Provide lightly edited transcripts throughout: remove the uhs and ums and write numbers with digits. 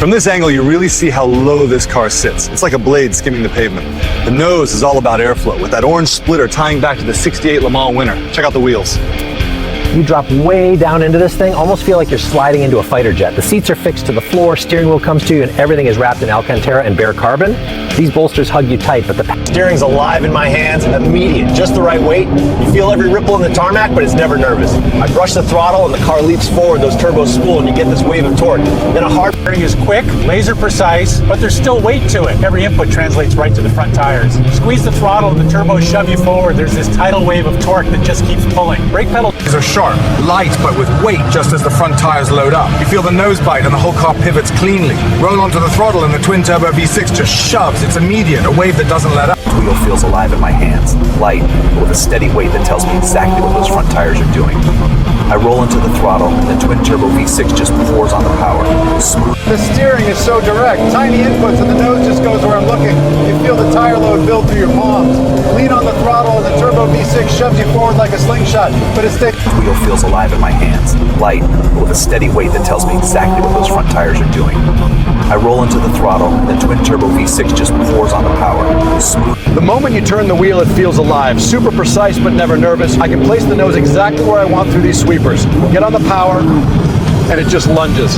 From this angle, you really see how low this car sits. It's like a blade skimming the pavement. The nose is all about airflow, with that orange splitter tying back to the '68 Le Mans winner. Check out the wheels. You drop way down into this thing, almost feel like you're sliding into a fighter jet. The seats are fixed to the floor, steering wheel comes to you, and everything is wrapped in Alcantara and bare carbon. These bolsters hug you tight, but the steering's alive in my hands, immediate, just the right weight. You feel every ripple in the tarmac, but it's never nervous. I brush the throttle and the car leaps forward, those turbos spool, and you get this wave of torque. Then a hard Steering is quick, laser precise, but there's still weight to it. Every input translates right to the front tires. Squeeze the throttle and the turbos shove you forward. There's this tidal wave of torque that just keeps pulling. Brake pedal Are sharp, light, but with weight just as the front tires load up. You feel the nose bite and the whole car pivots cleanly. Roll onto the throttle and the twin-turbo V6 just shoves. It's immediate, a wave that doesn't let up. The wheel feels alive in my hands, light, but with a steady weight that tells me exactly what those front tires are doing. I roll into the throttle and the twin-turbo V6 just pours on the power. Smooth. The steering is so direct. Tiny inputs and the nose just goes where I'm looking. You feel the tire load build through your palms. Lean on the throttle and the turbo V6 shoves you forward like a slingshot, but it stays. The wheel feels alive in my hands, light, but with a steady weight that tells me exactly what those front tires are doing. I roll into the throttle and the twin-turbo V6 just pours on the power. Smooth. The moment you turn the wheel, it feels alive. Super precise, but never nervous. I can place the nose exactly where I want through these sweepers. Get on the power, and it just lunges.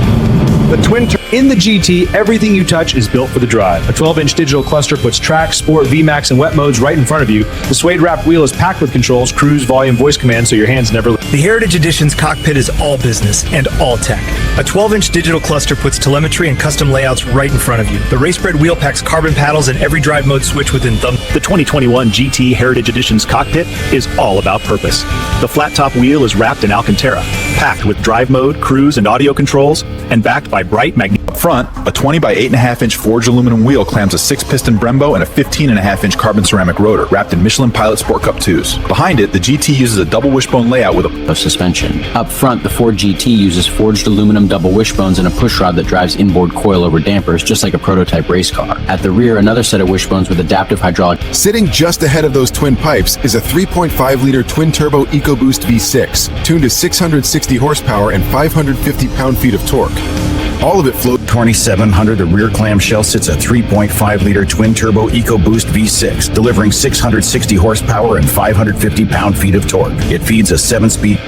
In the GT, everything you touch is built for the drive. A 12-inch digital cluster puts track, sport, VMAX, and wet modes right in front of you. The suede-wrapped wheel is packed with controls, cruise, volume, voice commands, so your hands never leave. The Heritage Edition's cockpit is all business and all tech. A 12-inch digital cluster puts telemetry and custom layouts right in front of you. The RaceBred wheel packs carbon paddles and every drive mode switch within thumb. The 2021 GT Heritage Edition's cockpit is all about purpose. The flat-top wheel is wrapped in Alcantara, packed with drive mode, cruise, and audio controls, and backed by bright magnetic. Up front, a 20 by 8.5-inch forged aluminum wheel clams a 6-piston Brembo and a 15.5-inch carbon ceramic rotor wrapped in Michelin Pilot Sport Cup 2s. Behind it, the GT uses a double wishbone layout with a suspension. Up front, the Ford GT uses forged aluminum double wishbones and a pushrod that drives inboard coilover dampers, just like a prototype race car. At the rear, another set of wishbones with adaptive hydraulic. Sitting just ahead of those twin pipes is a 3.5-liter twin-turbo EcoBoost V6, tuned to 660 horsepower and 550 pound-feet of torque. All of it flows 2700. The rear clamshell sits a 3.5-liter twin-turbo EcoBoost V6, delivering 660 horsepower and 550 pound-feet of torque. It feeds a 7-speed